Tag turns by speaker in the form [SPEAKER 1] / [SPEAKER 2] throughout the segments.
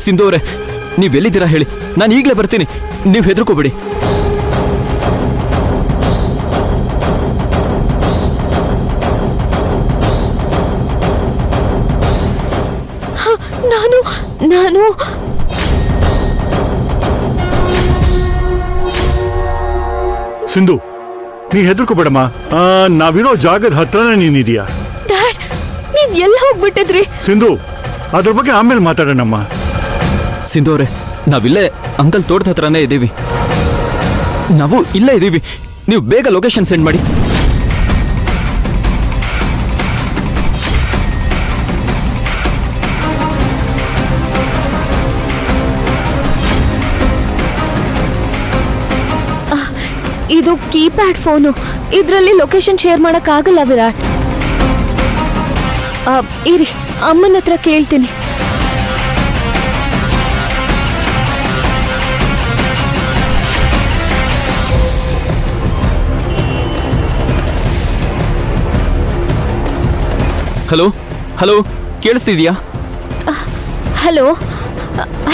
[SPEAKER 1] ಸಿಂಧು ಅವರೇ, ನೀವೆಲ್ಲಿದ್ದೀರಾ ಹೇಳಿ, ನಾನು ಈಗಲೇ ಬರ್ತೀನಿ, ನೀವು ಹೆದರ್ಕೋಬೇಡಿ.
[SPEAKER 2] ನಾನು
[SPEAKER 3] ಸಿಂಧು, ನೀ ಹೆದರ್ಕೋಬೇಡಮ್ಮ. ನಾವಿರೋ ಜಾಗದ ಹತ್ರನೇ ನೀನಿದೀಯಾ.
[SPEAKER 2] ಡ್ಯಾಡ್, ನೀವ್ ಎಲ್ಲಿ ಹೋಗ್ಬಿಟ್ಟಿದ್ರಿ?
[SPEAKER 3] ಸಿಂಧು, ಅದ್ರ ಬಗ್ಗೆ ಆಮೇಲೆ ಮಾತಾಡೋಣಮ್ಮ.
[SPEAKER 1] ಸಿಂಧು ಅವರೇ, ನಾವಿಲ್ಲೇ ಅಂಕಲ್ ತೋಟದ ಹತ್ರನೇ ಇದ್ದೀವಿ. ನಾವು ಇಲ್ಲೇ ಇದ್ದೀವಿ, ನೀವು ಬೇಗ ಲೊಕೇಶನ್ ಸೆಂಡ್ ಮಾಡಿ.
[SPEAKER 2] ಇದು ಕೀಪ್ಯಾಡ್ ಫೋನು, ಇದರಲ್ಲಿ ಲೊಕೇಶನ್ ಶೇರ್ ಮಾಡಕ್ಕಾಗಲ್ಲ ವಿರಾಟ್. ಇರಿ, ಅಮ್ಮನ ಹತ್ರ ಕೇಳ್ತೀನಿ.
[SPEAKER 1] ಹಲೋ ಹಲೋ, ಕೇಳಿಸ್ತಿದ್ಯಾ?
[SPEAKER 2] ಹಲೋ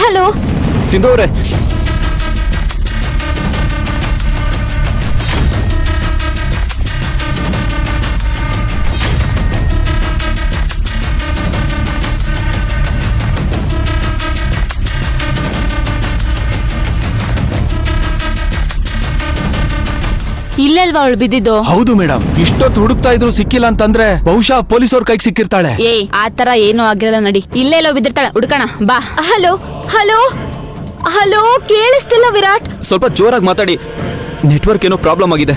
[SPEAKER 2] ಹಲೋ
[SPEAKER 1] ಸಿಂಧು ಅವರೇ,
[SPEAKER 2] ಇಲ್ಲಲ್ವಾ ಅವಳು ಬಿದ್ದಿದ್ದು?
[SPEAKER 4] ಹೌದು ಮೇಡಮ್, ಇಷ್ಟೊತ್ತು ಹುಡುಕ್ತಾ ಇದ್ರು ಸಿಕ್ಕಿಲ್ಲ ಅಂತಂದ್ರೆ ಬಹುಶಃ ಪೊಲೀಸವ್ರ ಕೈಗೆ ಸಿಕ್ಕಿರ್ತಾಳೆ.
[SPEAKER 2] ಆತರ ಏನೂ ಆಗಿರಲ್ಲ, ನಡಿ. ಇಲ್ಲೆಲ್ಲೋ ಬಿದ್ದಿರ್ತಾಳೆ, ಹುಡುಕಣ ಬಾ. ಹಲೋ ಹಲೋ ಹಲೋ, ಕೇಳಿಸ್ತಿಲ್ಲ ವಿರಾಟ್.
[SPEAKER 1] ಸ್ವಲ್ಪ ಜೋರಾಗಿ ಮಾತಾಡಿ, ನೆಟ್ವರ್ಕ್ ಏನೋ ಪ್ರಾಬ್ಲಮ್ ಆಗಿದೆ.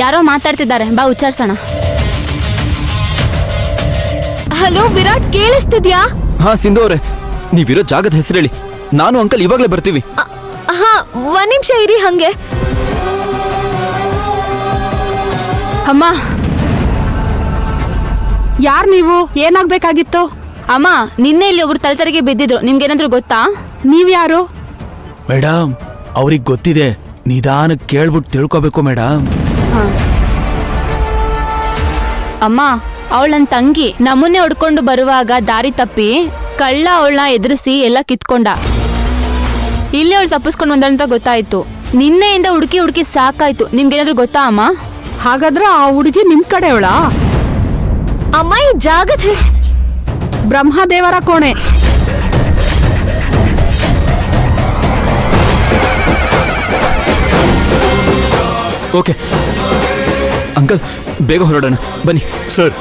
[SPEAKER 2] ಯಾರೋ ಮಾತಾಡ್ತಿದ್ದಾರೆ, ಬಾ ವಿಚಾರಿಸೋಣ. ಹಲೋ ವಿರಾಟ್, ಕೇಳಿಸ್ತಿದ್ಯಾ?
[SPEAKER 1] ಹಾ ಸಿಂಧು ಅವರೇ, ನೀವಿರೋ ಜಾಗದ ಹೆಸರು ಹೇಳಿ, ನಾನು ಅಂಕಲ್ ಇವಾಗಲೇ ಬರ್ತೀವಿ.
[SPEAKER 2] ಹಾ, ಒಂದ್ ನಿಮಿಷ ಇರಿ ಹಂಗೆ.
[SPEAKER 5] ಅಮ್ಮ, ಯಾರ್ ನೀವು? ಏನಾಗ್ಬೇಕಾಗಿತ್ತು?
[SPEAKER 2] ಅಮ್ಮ, ನಿನ್ನೆ ಇಲ್ಲಿ ಒಬ್ರು ತಲೆತರಿಗೆ ಬಿದ್ದಿದ್ರು, ನಿಮ್ಗೇನಾದ್ರೂ ಗೊತ್ತಾ?
[SPEAKER 5] ನೀವ್ಯಾರು?
[SPEAKER 4] ಮೇಡಮ್, ಅವ್ರಿಗೆ ಗೊತ್ತಿದೆ, ನಿಧಾನಕ್ಕೆ ಕೇಳ್ಬಿಟ್ಟು ತಿಳ್ಕೊಬೇಕು ಮೇಡಮ್.
[SPEAKER 2] ಅಮ್ಮ, ಅವಳ ನನ್ ತಂಗಿ. ನಮ್ಮನ್ನೇ ಹೊಡ್ಕೊಂಡು ಬರುವಾಗ ದಾರಿ ತಪ್ಪಿ ಕಳ್ಳ ಅವಳನ್ನ ಎದುರಿಸಿ ಎಲ್ಲ ಕಿತ್ಕೊಂಡ. ಇಲ್ಲಿ ಅವಳು ತಪ್ಪಿಸ್ಕೊಂಡು ಬಂದಂತ ಗೊತ್ತಾಯ್ತು. ನಿನ್ನೆಯಿಂದ ಹುಡುಕಿ ಹುಡುಕಿ ಸಾಕಾಯ್ತು. ನಿಮ್ಗೇನಾದ್ರೂ ಗೊತ್ತಾ ಅಮ್ಮ?
[SPEAKER 5] ಹಾಗಾದ್ರೆ ಆ ಹುಡುಗಿ ನಿಮ್ ಕಡೆಯವಳ?
[SPEAKER 2] ಅಮ್ಮ, ಈ ಜಾಗದ
[SPEAKER 5] ಬ್ರಹ್ಮದೇವರ ಕೋಣೆ.
[SPEAKER 1] ಓಕೆ ಅಂಕಲ್, ಬೇಗ ಹೊರಡೋಣ ಬನ್ನಿ.
[SPEAKER 3] ಸರ್,